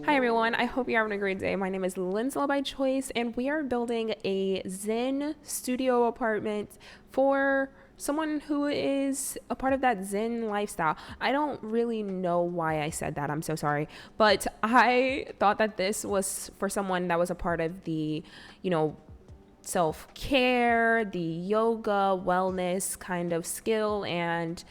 Hi everyone, I hope you're having a great day. My name is LynzloByChoice and we are building a Zen studio apartment for someone who is a part of that Zen lifestyle. I don't really know why I said that, I'm so sorry. But I thought that this was for someone that was a part of the, you know, self-care, the yoga, wellness kind of skill and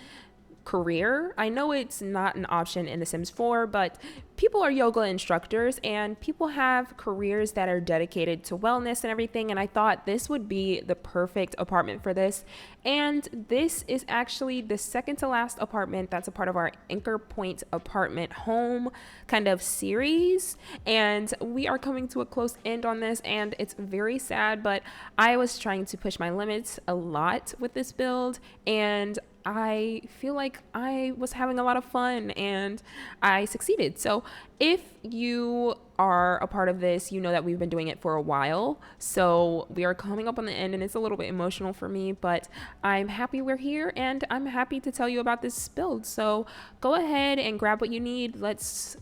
career. I know it's not an option in The Sims 4, but people are yoga instructors and people have careers that are dedicated to wellness and everything. And I thought this would be the perfect apartment for this. And this is actually the second to last apartment that's a part of our Anchorpoint apartment home kind of series. And we are coming to a close end on this, and it's very sad, but I was trying to push my limits a lot with this build, and I feel like I was having a lot of fun and I succeeded. So if you are a part of this, you know that we've been doing it for a while. So we are coming up on the end and it's a little bit emotional for me, but I'm happy we're here and I'm happy to tell you about this build. So go ahead and grab what you need. Let's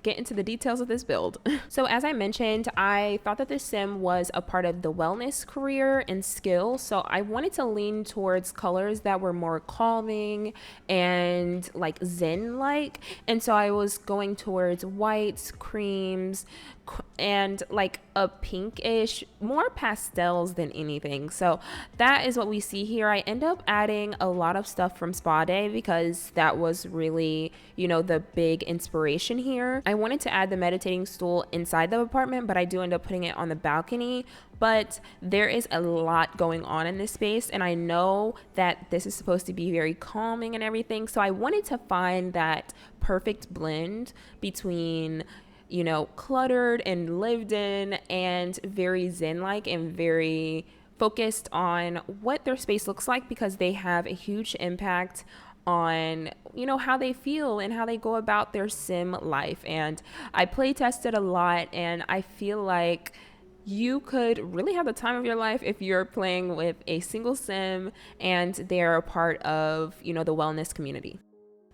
get into the details of this build. So as I mentioned, I thought that this sim was a part of the wellness career and skill. So I wanted to lean towards colors that were more calming and like Zen-like. And so I was going towards whites, creams, and like a pinkish, more pastels than anything. So that is what we see here. I end up adding a lot of stuff from Spa Day because that was really, the big inspiration here. I wanted to add the meditating stool inside the apartment, but I do end up putting it on the balcony. But there is a lot going on in this space, and I know that this is supposed to be very calming and everything. So I wanted to find that perfect blend between cluttered and lived in and very Zen-like and very focused on what their space looks like, because they have a huge impact on how they feel and how they go about their sim life. And I play tested a lot, and I feel like you could really have the time of your life if you're playing with a single sim and they're a part of the wellness community.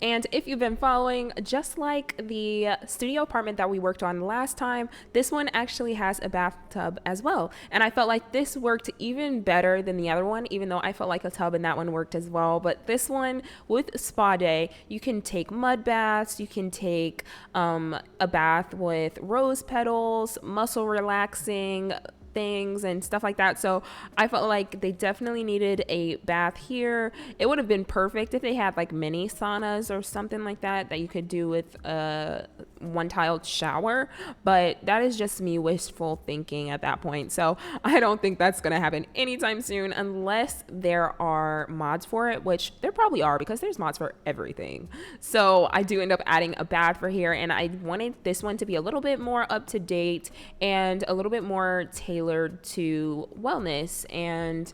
And if you've been following, just like the studio apartment that we worked on last time, this one actually has a bathtub as well. And I felt like this worked even better than the other one, even though I felt like a tub in that one worked as well. But this one with Spa Day, you can take mud baths, you can take a bath with rose petals, muscle relaxing things and stuff like that. So I felt like they definitely needed a bath here. It would have been perfect if they had like mini saunas or something like that you could do with a one-tiled shower, but that is just me wishful thinking at that point. So I don't think that's gonna happen anytime soon unless there are mods for it, which there probably are because there's mods for everything. So I do end up adding a bath for here, and I wanted this one to be a little bit more up to date and a little bit more tailored to wellness and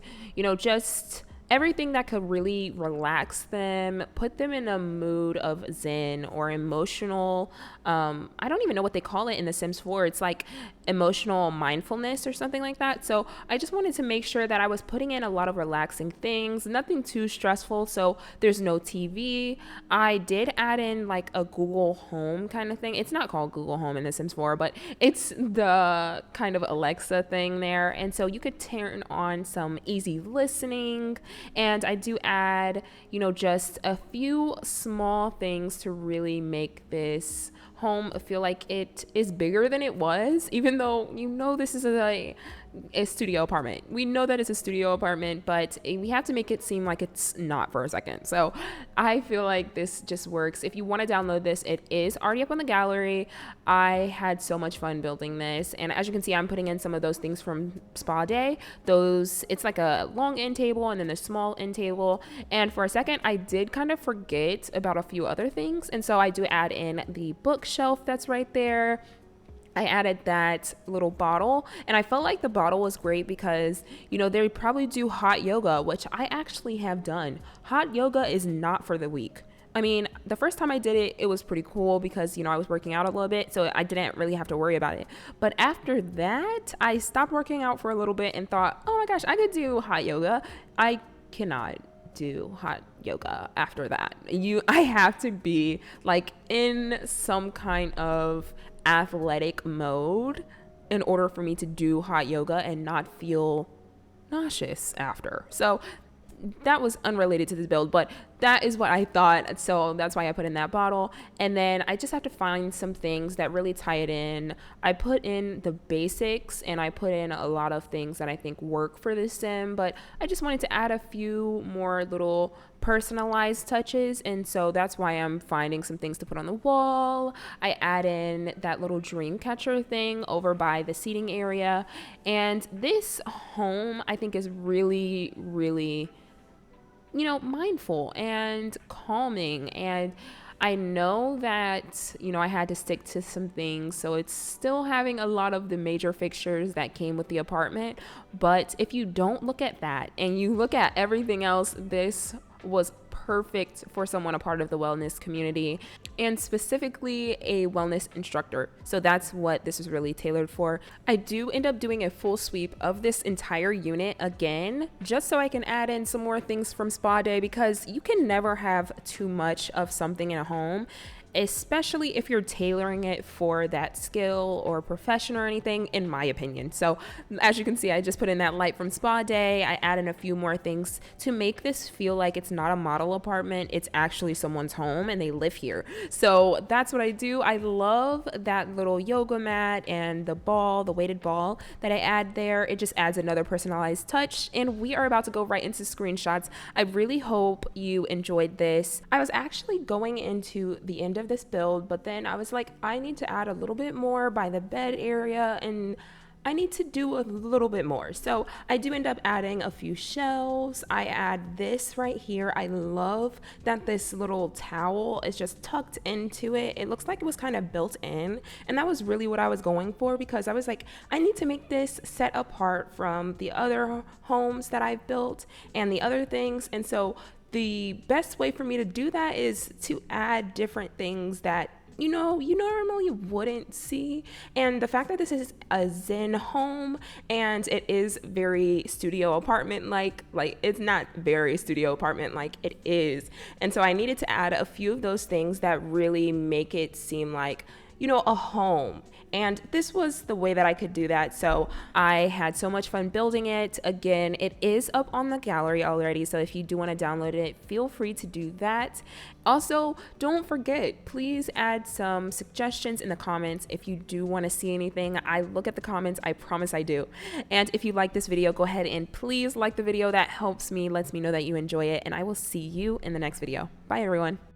just everything that could really relax them, put them in a mood of Zen or emotional. I don't even know what they call it in The Sims 4. It's like emotional mindfulness or something like that. So I just wanted to make sure that I was putting in a lot of relaxing things, nothing too stressful. So there's no TV. I did add in like a Google Home kind of thing. It's not called Google Home in The Sims 4, but it's the kind of Alexa thing there. And so you could turn on some easy listening. And I do add, just a few small things to really make this home feel like it is bigger than it was, even though this is a studio apartment. We know that it's a studio apartment, but we have to make it seem like it's not for a second. So I feel like this just works. If you want to download this, it is already up on the gallery. I had so much fun building this, and as you can see, I'm putting in some of those things from Spa Day. It's like a long end table and then a small end table, and for a second I did kind of forget about a few other things, and so I do add in the bookshelf that's right there. I added that little bottle, and I felt like the bottle was great because, they probably do hot yoga, which I actually have done. Hot yoga is not for the weak. I mean, the first time I did it, it was pretty cool because, I was working out a little bit, so I didn't really have to worry about it. But after that, I stopped working out for a little bit and thought, oh my gosh, I could do hot yoga. I cannot do hot yoga after that. I have to be like in some kind of athletic mode in order for me to do hot yoga and not feel nauseous after. So that was unrelated to this build, but that is what I thought. So that's why I put in that bottle. And then I just have to find some things that really tie it in. I put in the basics and I put in a lot of things that I think work for this sim, but I just wanted to add a few more little personalized touches. And so that's why I'm finding some things to put on the wall. I add in that little dream catcher thing over by the seating area. And this home, I think, is really, really, mindful and calming. And I know that, I had to stick to some things, so it's still having a lot of the major fixtures that came with the apartment. But if you don't look at that and you look at everything else, this was perfect for someone a part of the wellness community, and specifically a wellness instructor. So that's what this is really tailored for. I do end up doing a full sweep of this entire unit again, just so I can add in some more things from spa day, because you can never have too much of something in a home, especially if you're tailoring it for that skill or profession or anything, in my opinion. So as you can see, I just put in that light from spa day. I add in a few more things to make this feel like it's not a model apartment, it's actually someone's home and they live here. So that's what I do. I love that little yoga mat and the weighted ball that I add there. It just adds another personalized touch. And we are about to go right into screenshots. I really hope you enjoyed this. I was actually going into the end of this build, but then I was like, I need to add a little bit more by the bed area and I need to do a little bit more. So I do end up adding a few shelves. I add this right here. I love that this little towel is just tucked into it. It looks like it was kind of built in, and that was really what I was going for, because I was like, I need to make this set apart from the other homes that I've built and the other things. And so the best way for me to do that is to add different things that you normally wouldn't see. And the fact that this is a Zen home and it is very studio apartment like it's not very studio apartment like, it is. And so I needed to add a few of those things that really make it seem like a home. And this was the way that I could do that. So I had so much fun building it. Again, it is up on the gallery already, so if you do want to download it, feel free to do that. Also, don't forget, please add some suggestions in the comments if you do want to see anything. I look at the comments, I promise I do. And if you like this video, go ahead and please like the video. That helps me, lets me know that you enjoy it, and I will see you in the next video. Bye everyone.